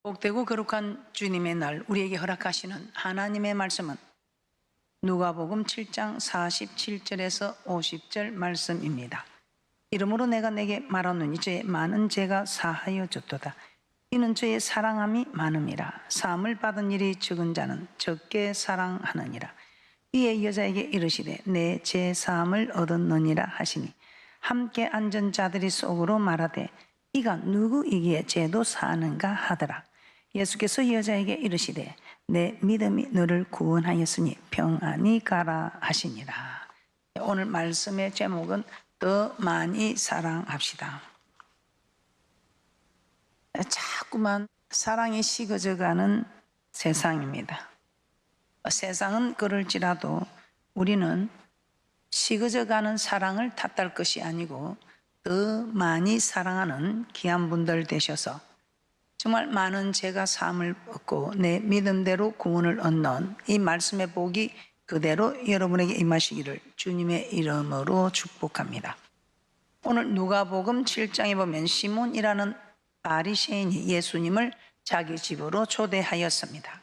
복되고 거룩한 주님의 날 우리에게 허락하시는 하나님의 말씀은 누가복음 7장 47절에서 50절 말씀입니다. 이러므로 내가 내게 말하노니 저의 많은 죄가 사하여 줬도다. 이는 저의 사랑함이 많음이라. 사함을 받은 일이 적은 자는 적게 사랑하느니라. 이에 여자에게 이르시되 내 죄 사함을 얻었느니라 하시니 함께 앉은 자들이 속으로 말하되 이가 누구이기에 죄도 사하는가 하더라. 예수께서 여자에게 이르시되 내 믿음이 너를 구원하였으니 평안히 가라 하시니라. 오늘 말씀의 제목은 더 많이 사랑합시다. 자꾸만 사랑이 식어져가는 세상입니다. 세상은 그럴지라도 우리는 식어져가는 사랑을 탓할 것이 아니고 더 많이 사랑하는 귀한 분들 되셔서 정말 많은 죄가 사함을 얻고 내 믿음대로 구원을 얻는 이 말씀의 복이 그대로 여러분에게 임하시기를 주님의 이름으로 축복합니다. 오늘 누가복음 7장에 보면 시몬이라는 바리새인이 예수님을 자기 집으로 초대하였습니다.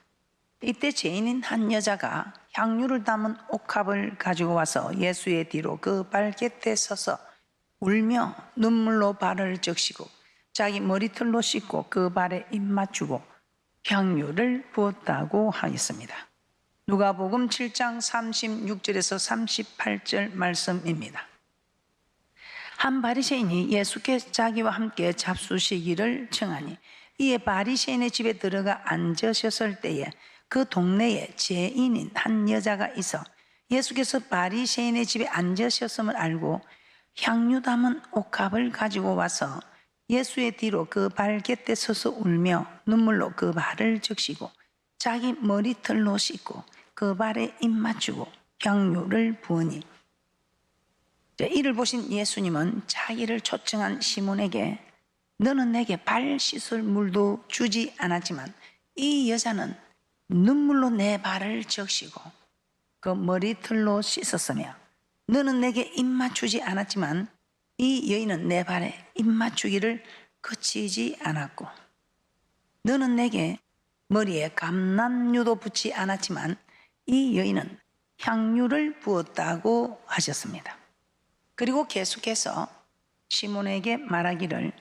이때 죄인인 한 여자가 향유를 담은 옥합을 가지고 와서 예수의 뒤로 그 발곁에 서서 울며 눈물로 발을 적시고 자기 머리털로 씻고 그 발에 입 맞추고 향유를 부었다고 하였습니다. 누가복음 7장 36절에서 38절 말씀입니다. 한 바리새인이 예수께 자기와 함께 잡수시기를 청하니 이에 바리새인의 집에 들어가 앉으셨을 때에 그 동네에 죄인인 한 여자가 있어 예수께서 바리새인의 집에 앉으셨음을 알고 향유 담은 옥합을 가지고 와서 예수의 뒤로 그 발곁에 서서 울며 눈물로 그 발을 적시고 자기 머리털로 씻고 그 발에 입 맞추고 향유를 부으니 이를 보신 예수님은 자기를 초청한 시몬에게 너는 내게 발 씻을 물도 주지 않았지만 이 여자는 눈물로 내 발을 적시고 그 머리털로 씻었으며 너는 내게 입 맞추지 않았지만 이 여인은 내 발에 입 맞추기를 그치지 않았고 너는 내게 머리에 감람유도 붓지 않았지만 이 여인은 향유를 부었다고 하셨습니다. 그리고 계속해서 시몬에게 말하기를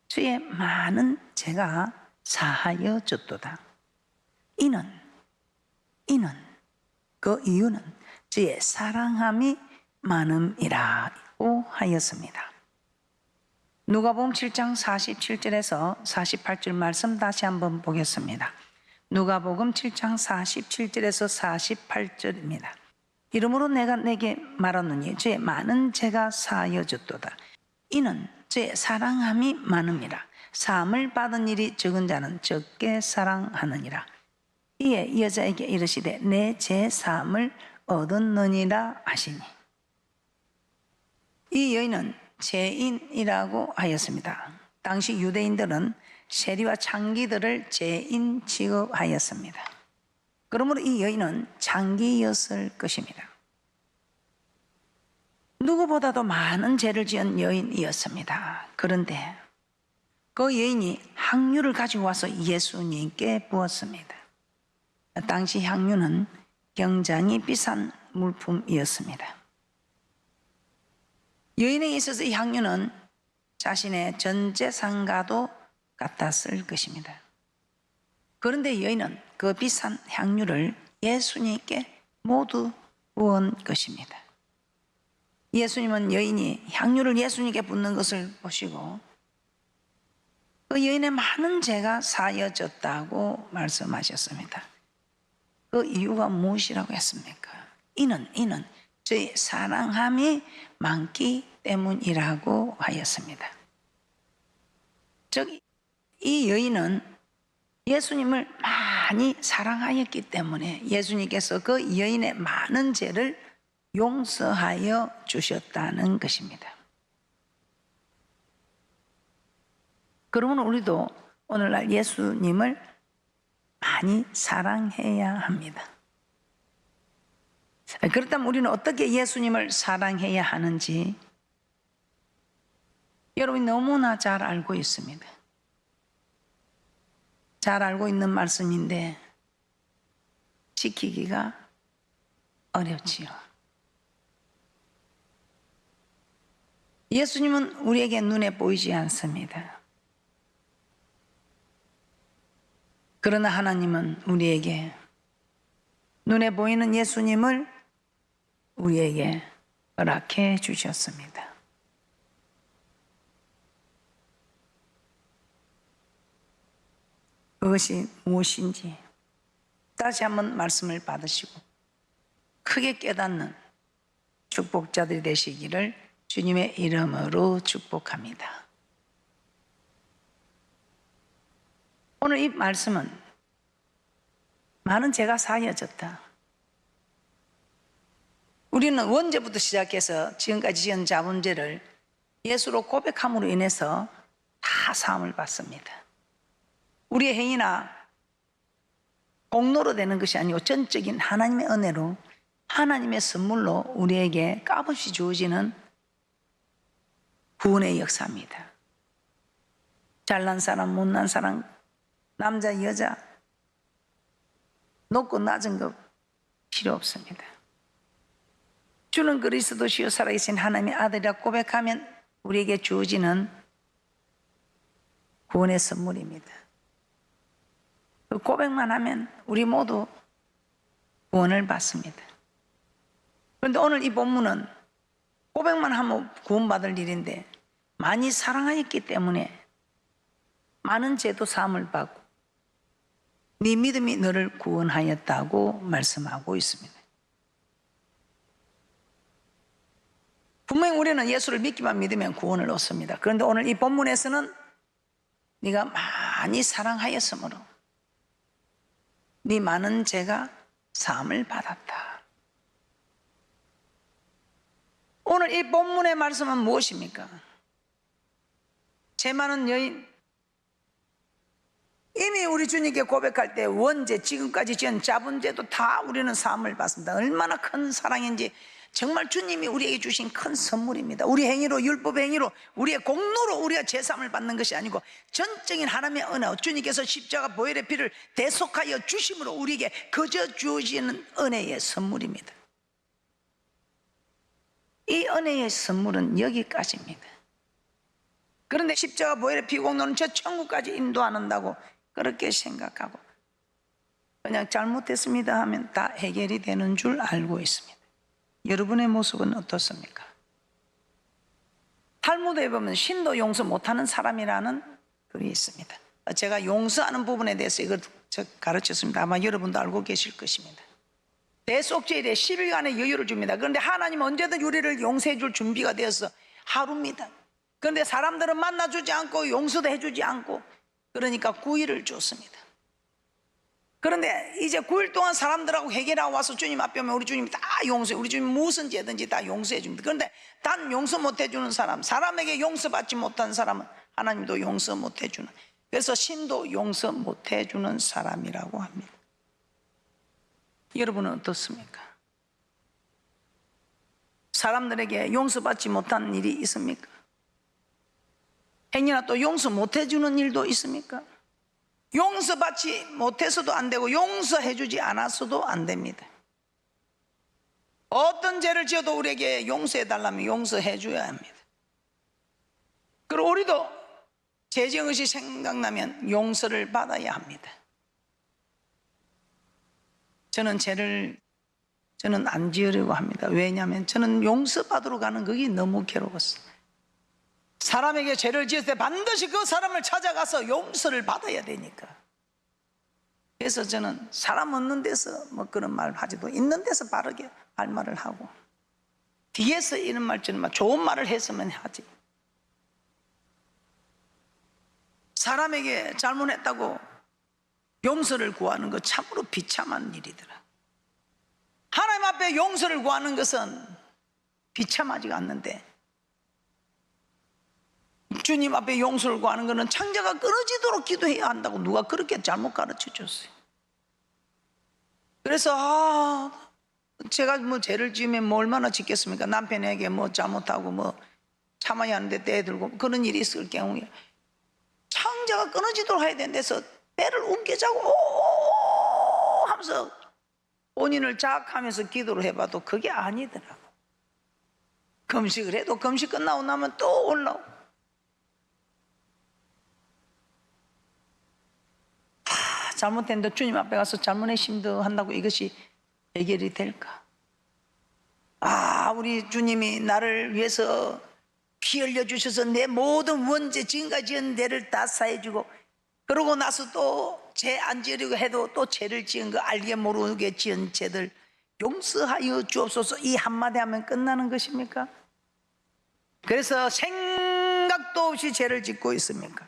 주의 많은 죄가 사하여 줬도다. 이는 그 이유는 주의 사랑함이 많음이라고 하였습니다. 누가복음 7장 47절에서 48절 말씀 다시 한번 보겠습니다. 누가복음 7장 47절에서 48절입니다. 이러므로 내가 내게 말하노니 주의 많은 죄가 사하여 줬도다. 이는 주의 사랑함이 많음이라. 사함을 받은 일이 적은 자는 적게 사랑하느니라. 이에 여자에게 이르시되 내 죄 사함을 얻었느니라 하시니 이 여인은 죄인이라고 하였습니다. 당시 유대인들은 세리와 창기들을 죄인 취급하였습니다. 그러므로 이 여인은 창기였을 것입니다. 누구보다도 많은 죄를 지은 여인이었습니다. 그런데 그 여인이 향유를 가지고 와서 예수님께 부었습니다. 당시 향유는 굉장히 비싼 물품이었습니다. 여인에게 있어서 이 향유는 자신의 전 재산과도 같았을 것입니다. 그런데 여인은 그 비싼 향유를 예수님께 모두 부은 것입니다. 예수님은 여인이 향유를 예수님께 붓는 것을 보시고 그 여인의 많은 죄가 사여졌다고 말씀하셨습니다. 그 이유가 무엇이라고 했습니까? 이는 저희 사랑함이 많기 때문이라고 하였습니다. 즉, 이 여인은 예수님을 많이 사랑하였기 때문에 예수님께서 그 여인의 많은 죄를 용서하여 주셨다는 것입니다. 그러면 우리도 오늘날 예수님을 많이 사랑해야 합니다. 그렇다면 우리는 어떻게 예수님을 사랑해야 하는지 여러분이 너무나 잘 알고 있습니다. 잘 알고 있는 말씀인데 지키기가 어렵지요. 예수님은 우리에게 눈에 보이지 않습니다. 그러나 하나님은 우리에게 눈에 보이는 예수님을 우리에게 허락해 주셨습니다. 그것이 무엇인지 다시 한번 말씀을 받으시고 크게 깨닫는 축복자들이 되시기를 주님의 이름으로 축복합니다. 오늘 이 말씀은 많은 죄가 사여졌다. 우리는 원죄부터 시작해서 지금까지 지은 자범죄를 예수로 고백함으로 인해서 다 사함을 받습니다. 우리의 행위나 공로로 되는 것이 아니고 전적인 하나님의 은혜로 하나님의 선물로 우리에게 값없이 주어지는 구원의 역사입니다. 잘난 사람, 못난 사람, 남자, 여자, 높고 낮은 것 필요 없습니다. 주는 그리스도시요 살아계신 하나님의 아들이라 고백하면 우리에게 주어지는 구원의 선물입니다. 그 고백만 하면 우리 모두 구원을 받습니다. 그런데 오늘 이 본문은 고백만 하면 구원받을 일인데 많이 사랑하였기 때문에 많은 죄도 사함을 받고 네 믿음이 너를 구원하였다고 말씀하고 있습니다. 분명히 우리는 예수를 믿기만 믿으면 구원을 얻습니다. 그런데 오늘 이 본문에서는 네가 많이 사랑하였으므로 네 많은 죄가 사함을 받았다. 오늘 이 본문의 말씀은 무엇입니까? 죄 많은 여인, 이미 우리 주님께 고백할 때 원죄, 지금까지 지은 자본죄도 다 우리는 사함을 받습니다. 얼마나 큰 사랑인지 정말 주님이 우리에게 주신 큰 선물입니다. 우리 행위로, 율법 행위로, 우리의 공로로 우리가 제사함을 받는 것이 아니고 전적인 하나님의 은혜, 주님께서 십자가 보혈의 피를 대속하여 주심으로 우리에게 거저 주어지는 은혜의 선물입니다. 이 은혜의 선물은 여기까지입니다. 그런데 십자가 보혈의 피 공로는 저 천국까지 인도한다고 그렇게 생각하고 그냥 잘못했습니다 하면 다 해결이 되는 줄 알고 있습니다. 여러분의 모습은 어떻습니까? 탈무드에 보면 신도 용서 못하는 사람이라는 글이 있습니다. 제가 용서하는 부분에 대해서 이걸 가르쳤습니다. 아마 여러분도 알고 계실 것입니다. 대속죄일에 10일간의 여유를 줍니다. 그런데 하나님은 언제든 우리를 용서해 줄 준비가 되어서 하루입니다. 그런데 사람들은 만나주지 않고 용서도 해주지 않고 그러니까 9일을 줬습니다. 그런데 이제 9일 동안 사람들하고 해결하고 와서 주님 앞에 오면 우리 주님이 다 용서해. 우리 주님이 무슨 죄든지 다 용서해 줍니다. 그런데 단 용서 못 해주는 사람, 사람에게 용서받지 못한 사람은 하나님도 용서 못 해주는, 그래서 신도 용서 못 해주는 사람이라고 합니다. 여러분은 어떻습니까? 사람들에게 용서받지 못한 일이 있습니까? 행여나 또 용서 못 해주는 일도 있습니까? 용서받지 못해서도 안 되고 용서해주지 않았어도 안 됩니다. 어떤 죄를 지어도 우리에게 용서해달라면 용서해줘야 합니다. 그리고 우리도 죄 지은 것이 생각나면 용서를 받아야 합니다. 저는 죄를 안 지으려고 합니다. 왜냐하면 저는 용서받으러 가는 그게 너무 괴로웠어요. 사람에게 죄를 지을 때 반드시 그 사람을 찾아가서 용서를 받아야 되니까. 그래서 저는 사람 없는 데서 뭐 그런 말 하지도, 있는 데서 바르게 할 말을 하고, 뒤에서 이런 말처럼 좋은 말을 했으면 하지. 사람에게 잘못했다고 용서를 구하는 것 참으로 비참한 일이더라. 하나님 앞에 용서를 구하는 것은 비참하지가 않는데 주님 앞에 용서를 구하는 것은 창자가 끊어지도록 기도해야 한다고 누가 그렇게 잘못 가르쳐 줬어요. 그래서 제가 뭐 죄를 지으면 뭐 얼마나 짓겠습니까? 남편에게 뭐 잘못하고 뭐 참아야 하는데 떼들고 그런 일이 있을 경우에 창자가 끊어지도록 해야 되는 데서 배를 옮겨자고 오 하면서 본인을 자학하면서 기도를 해봐도 그게 아니더라고. 금식을 해도 금식 끝나고 나면 또 올라오고. 잘못했는데 주님 앞에 가서 잘못했심도 한다고 이것이 해결이 될까? 우리 주님이 나를 위해서 피 흘려 주셔서 내 모든 원죄 지금까지 지은 죄를 다 사해주고, 그러고 나서 또 죄 안 지으려고 해도 또 죄를 지은 거, 알게 모르게 지은 죄들 용서하여 주옵소서, 이 한마디 하면 끝나는 것입니까? 그래서 생각도 없이 죄를 짓고 있습니까?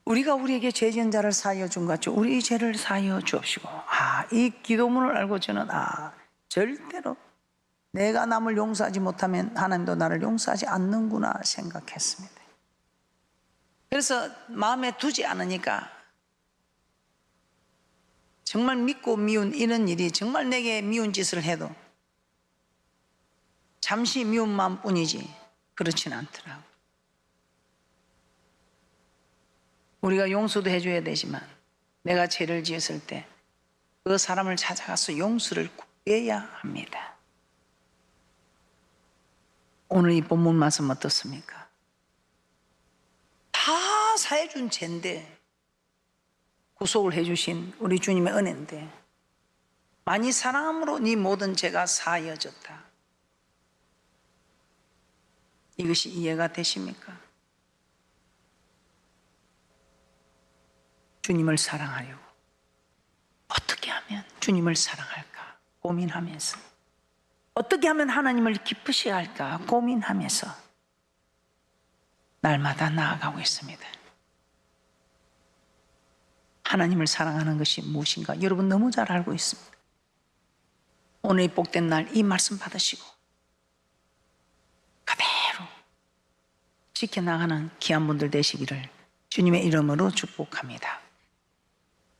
우리가 우리에게 죄 지은 자를 사하여 준 것 같이 우리 죄를 사하여 주옵시고. 이 기도문을 알고 저는 절대로 내가 남을 용서하지 못하면 하나님도 나를 용서하지 않는구나 생각했습니다. 그래서 마음에 두지 않으니까 정말 믿고 미운 이런 일이 정말 내게 미운 짓을 해도 잠시 미운 마음뿐이지 그렇지는 않더라고. 우리가 용서도 해줘야 되지만 내가 죄를 지었을 때 그 사람을 찾아가서 용서를 구해야 합니다. 오늘 이 본문 말씀 어떻습니까? 다 사해준 죄인데, 구속을 해주신 우리 주님의 은혜인데, 많이 사랑함으로 네 모든 죄가 사하여졌다. 이것이 이해가 되십니까? 주님을 사랑하려고 어떻게 하면 주님을 사랑할까 고민하면서, 어떻게 하면 하나님을 기쁘시게 할까 고민하면서 날마다 나아가고 있습니다. 하나님을 사랑하는 것이 무엇인가 여러분 너무 잘 알고 있습니다. 오늘 이 복된 날 이 말씀 받으시고 그대로 지켜나가는 귀한 분들 되시기를 주님의 이름으로 축복합니다.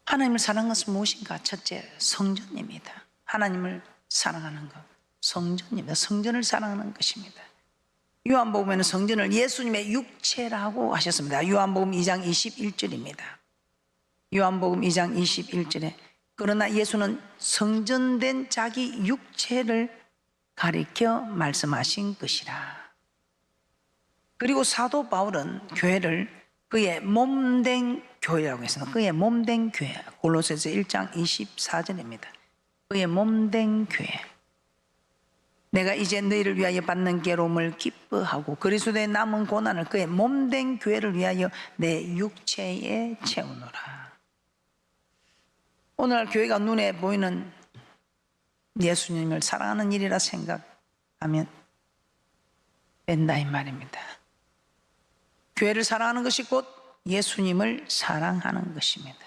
하나님을 사랑하는 것은 무엇인가? 첫째, 성전입니다. 하나님을 사랑하는 것, 성전입니다. 성전을 사랑하는 것입니다. 요한복음에는 성전을 예수님의 육체라고 하셨습니다. 요한복음 2장 21절입니다. 요한복음 2장 21절에 그러나 예수는 성전된 자기 육체를 가리켜 말씀하신 것이라. 그리고 사도 바울은 교회를 그의 몸된 교회라고 했습니다. 그의 몸된 교회, 골로새서 1장 24절입니다. 그의 몸된 교회. 내가 이제 너희를 위하여 받는 괴로움을 기뻐하고 그리스도의 남은 고난을 그의 몸된 교회를 위하여 내 육체에 채우노라. 오늘 교회가 눈에 보이는 예수님을 사랑하는 일이라 생각하면 된다 이 말입니다. 교회를 사랑하는 것이 곧 예수님을 사랑하는 것입니다.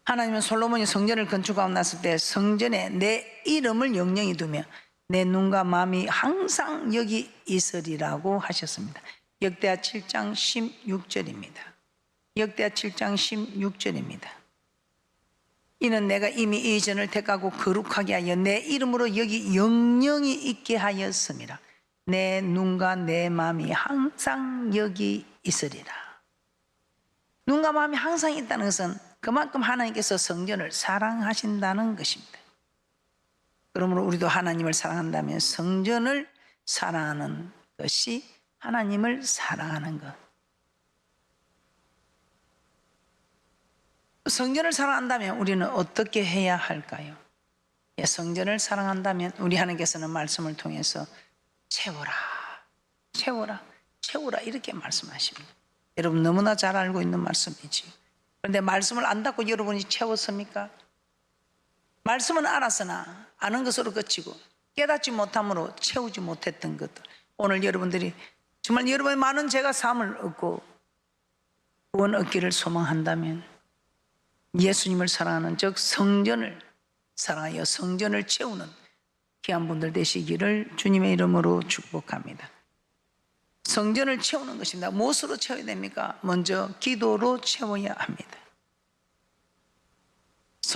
하나님은 솔로몬이 성전을 건축하고 났을 때 성전에 내 이름을 영영히 두며 내 눈과 마음이 항상 여기 있으리라고 하셨습니다. 역대하 7장 16절입니다. 역대하 7장 16절입니다. 이는 내가 이미 이 전을 택하고 거룩하게 하여 내 이름으로 여기 영영히 있게 하였음이라. 내 눈과 내 마음이 항상 여기 있으리라. 눈과 마음이 항상 있다는 것은 그만큼 하나님께서 성전을 사랑하신다는 것입니다. 그러므로 우리도 하나님을 사랑한다면 성전을 사랑하는 것이 하나님을 사랑하는 것. 성전을 사랑한다면 우리는 어떻게 해야 할까요? 성전을 사랑한다면 우리 하나님께서는 말씀을 통해서 채워라, 채워라, 채워라 이렇게 말씀하십니다. 여러분 너무나 잘 알고 있는 말씀이지. 그런데 말씀을 안다고 여러분이 채웠습니까? 말씀은 알았으나 아는 것으로 그치고 깨닫지 못함으로 채우지 못했던 것들, 오늘 여러분들이 정말 여러분의 많은 죄가 사함을 얻고 구원 얻기를 소망한다면 예수님을 사랑하는 즉 성전을 사랑하여 성전을 채우는 귀한 분들 되시기를 주님의 이름으로 축복합니다. 성전을 채우는 것입니다. 무엇으로 채워야 됩니까? 먼저 기도로 채워야 합니다.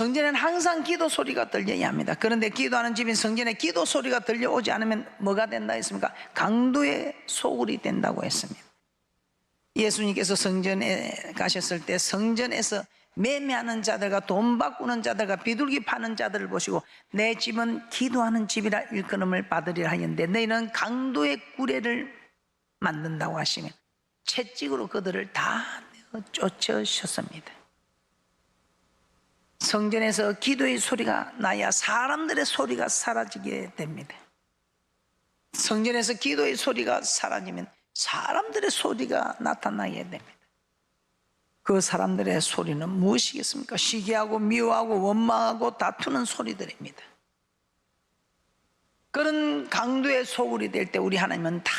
성전에는 항상 기도 소리가 들려야 합니다. 그런데 기도하는 집인 성전에 기도 소리가 들려오지 않으면 뭐가 된다 했습니까? 강도의 소굴이 된다고 했습니다. 예수님께서 성전에 가셨을 때 성전에서 매매하는 자들과 돈 바꾸는 자들과 비둘기 파는 자들을 보시고 내 집은 기도하는 집이라 일컬음을 받으리라 하였는데 너희는 강도의 구례를 만든다고 하시면 채찍으로 그들을 다 쫓으셨습니다. 성전에서 기도의 소리가 나야 사람들의 소리가 사라지게 됩니다. 성전에서 기도의 소리가 사라지면 사람들의 소리가 나타나게 됩니다. 그 사람들의 소리는 무엇이겠습니까? 시기하고 미워하고 원망하고 다투는 소리들입니다. 그런 강도의 소굴이 될 때 우리 하나님은 다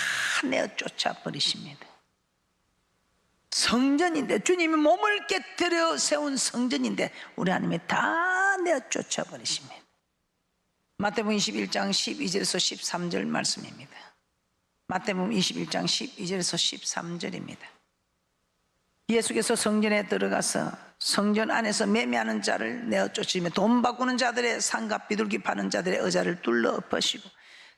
내어 쫓아버리십니다. 성전인데, 주님이 몸을 깨뜨려 세운 성전인데 우리 하나님이 다 내어 쫓아버리십니다. 마태복음 21장 12절에서 13절 말씀입니다. 마태복음 21장 12절에서 13절입니다. 예수께서 성전에 들어가서 성전 안에서 매매하는 자를 내어 쫓으며 돈 바꾸는 자들의 상갑 비둘기 파는 자들의 의자를 둘러 엎으시고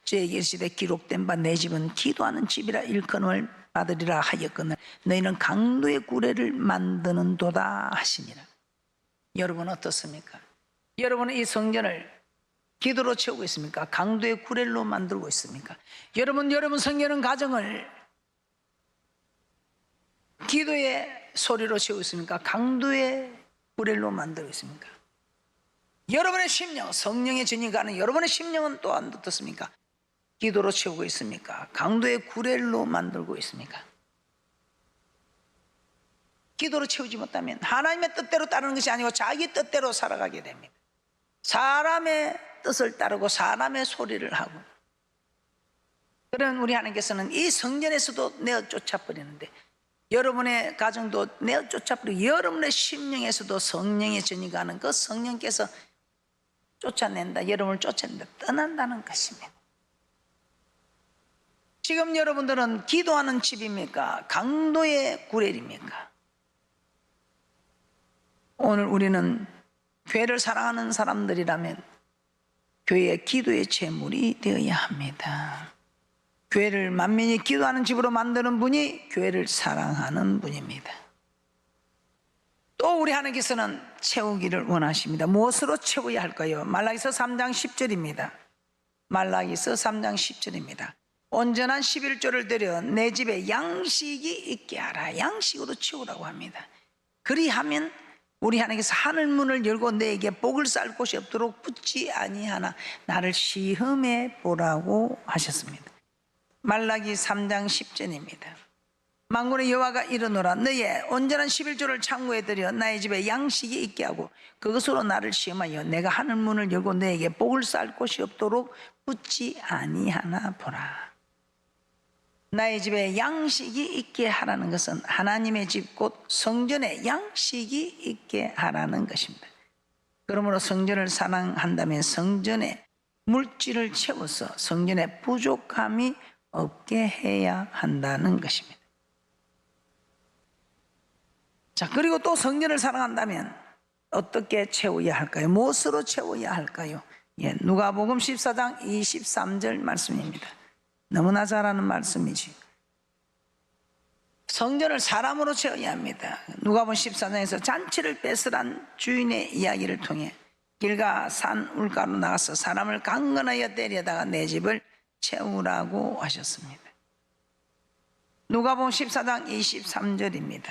저에게 이르시되 기록된 바 내 집은 기도하는 집이라 일컬음을 받으리라 하였거늘 너희는 강도의 구례를 만드는도다 하시니라. 여러분 어떻습니까? 여러분은 이 성전을 기도로 채우고 있습니까? 강도의 구례로 만들고 있습니까? 여러분 성전은 가정을 기도의 소리로 채우고 있습니까? 강도의 구례로 만들고 있습니까? 여러분의 심령, 성령의 전이 가는 여러분의 심령은 또한 어떻습니까? 기도로 채우고 있습니까? 강도의 구례로 만들고 있습니까? 기도로 채우지 못하면 하나님의 뜻대로 따르는 것이 아니고 자기 뜻대로 살아가게 됩니다. 사람의 뜻을 따르고 사람의 소리를 하고, 그런 우리 하나님께서는 이 성전에서도 내어 쫓아버리는데 여러분의 가정도 내어 쫓아버리고 여러분의 심령에서도 성령의 전이 가는 그 성령께서 쫓아낸다, 여러분을 쫓아낸다, 떠난다는 것입니다. 지금 여러분들은 기도하는 집입니까? 강도의 구례입니까? 오늘 우리는 교회를 사랑하는 사람들이라면 교회의 기도의 제물이 되어야 합니다. 교회를 만민이 기도하는 집으로 만드는 분이 교회를 사랑하는 분입니다. 또 우리 하나님께서는 채우기를 원하십니다. 무엇으로 채워야 할까요? 말라기서 3장 10절입니다. 말라기서 3장 10절입니다. 온전한 11조를 드려 내 집에 양식이 있게 하라. 양식으로 채우라고 합니다. 그리하면 우리 하나님께서 하늘 문을 열고 내게 복을 쌓을 곳이 없도록 붙지 아니하나 나를 시험해 보라고 하셨습니다. 말라기 3장 10절입니다. 만군의 여호와가 이르노라 너의 온전한 11조를 창고에 들여 나의 집에 양식이 있게 하고 그것으로 나를 시험하여 내가 하늘 문을 열고 너에게 복을 쌓을 곳이 없도록 붙지 아니하나 보라. 나의 집에 양식이 있게 하라는 것은 하나님의 집 곧 성전에 양식이 있게 하라는 것입니다. 그러므로 성전을 사랑한다면 성전에 물질을 채워서 성전에 부족함이 없게 해야 한다는 것입니다. 자, 그리고 또 성전을 사랑한다면 어떻게 채워야 할까요? 무엇으로 채워야 할까요? 누가복음 14장 23절 말씀입니다. 너무나 잘 아는 말씀이지. 성전을 사람으로 채워야 합니다. 누가복음 14장에서 잔치를 뺏으란 주인의 이야기를 통해 길가 산 울가로 나가서 사람을 강건하여 데려다가 내 집을 채우라고 하셨습니다. 누가복음 14장 23절입니다.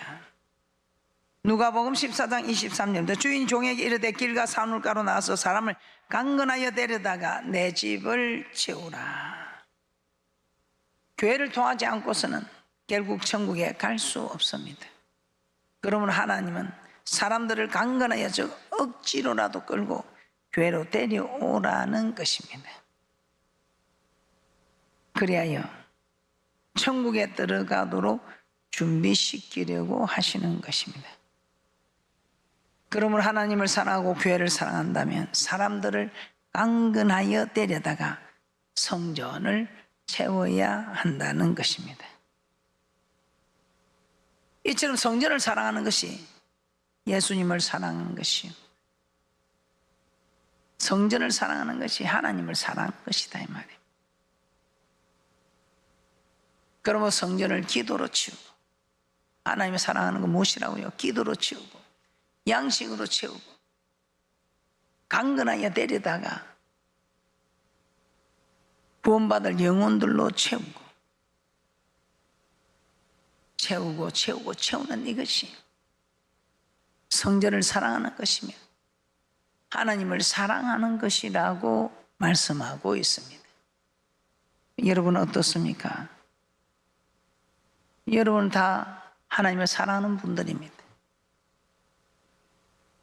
누가복음 14장 23절입니다. 주인 종에게 이르되 길가 산 울가로 나가서 사람을 강건하여 데려다가 내 집을 채우라. 교회를 통하지 않고서는 결국 천국에 갈 수 없습니다. 그러므로 하나님은 사람들을 강건하여 억지로라도 끌고 교회로 데려오라는 것입니다. 그리하여 천국에 들어가도록 준비시키려고 하시는 것입니다. 그러므로 하나님을 사랑하고 교회를 사랑한다면 사람들을 강건하여 데려다가 성전을 채워야 한다는 것입니다. 이처럼 성전을 사랑하는 것이 예수님을 사랑하는 것이요 성전을 사랑하는 것이 하나님을 사랑하는 것이다 이 말이에요. 그러면 성전을 기도로 채우고, 하나님을 사랑하는 거 무엇이라고요? 기도로 채우고 양식으로 채우고 강건하여 데려다가 구원받을 영혼들로 채우는 이것이 성전을 사랑하는 것이며 하나님을 사랑하는 것이라고 말씀하고 있습니다. 여러분은 어떻습니까? 여러분 다 하나님을 사랑하는 분들입니다.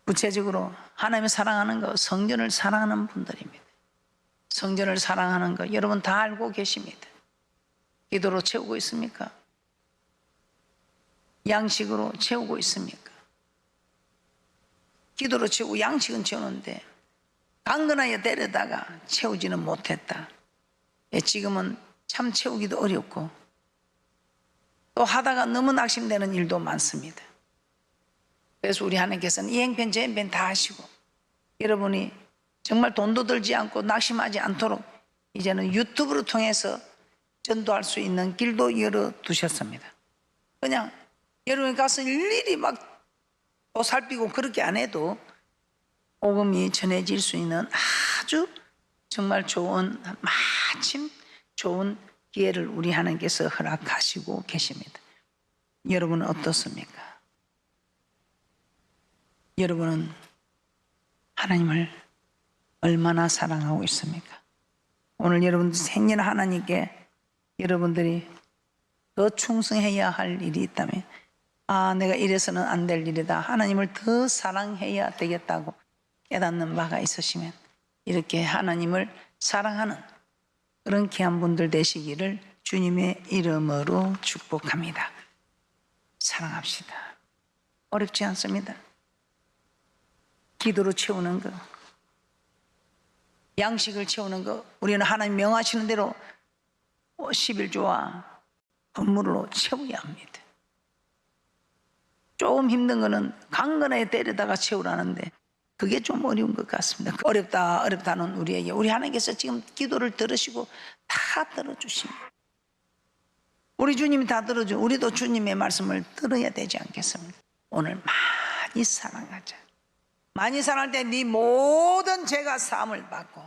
구체적으로 하나님을 사랑하는 것, 성전을 사랑하는 분들입니다. 성전을 사랑하는 것 여러분 다 알고 계십니다. 기도로 채우고 있습니까? 양식으로 채우고 있습니까? 기도로 채우고 양식은 채우는데 강건하여 데려다가 채우지는 못했다. 지금은 참 채우기도 어렵고 또 하다가 너무 낙심되는 일도 많습니다. 그래서 우리 하나님께서는 이 행편 저 행편 다 하시고 여러분이 정말 돈도 들지 않고 낙심하지 않도록 이제는 유튜브를 통해서 전도할 수 있는 길도 열어두셨습니다. 그냥 여러분이 가서 일일이 막 또 살피고 그렇게 안 해도 복음이 전해질 수 있는 아주 정말 좋은, 마침 좋은 기회를 우리 하나님께서 허락하시고 계십니다. 여러분은 어떻습니까? 여러분은 하나님을 얼마나 사랑하고 있습니까? 오늘 여러분들 생전 하나님께 여러분들이 더 충성해야 할 일이 있다면 내가 이래서는 안 될 일이다. 하나님을 더 사랑해야 되겠다고 깨닫는 바가 있으시면 이렇게 하나님을 사랑하는 그런 귀한 분들 되시기를 주님의 이름으로 축복합니다. 사랑합시다. 어렵지 않습니다. 기도로 채우는 것, 양식을 채우는 것, 우리는 하나님 명하시는 대로 11조와 건물로 채워야 합니다. 조금 힘든 거는 강건하게 데려다가 채우라는데 그게 좀 어려운 것 같습니다. 어렵다는 우리에게 우리 하나님께서 지금 기도를 들으시고 다 들어주십니다. 우리 주님이 다 들어줘. 우리도 주님의 말씀을 들어야 되지 않겠습니까? 오늘 많이 사랑하자. 많이 사랑할 때 네 모든 죄가 사함을 받고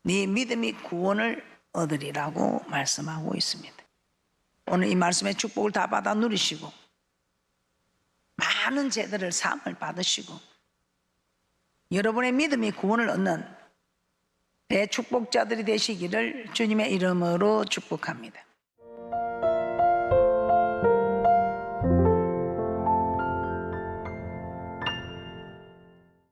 네 믿음이 구원을 얻으리라고 말씀하고 있습니다. 오늘 이 말씀의 축복을 다 받아 누리시고 많은 죄들을 사함을 받으시고 여러분의 믿음이 구원을 얻는 대축복자들이 되시기를 주님의 이름으로 축복합니다.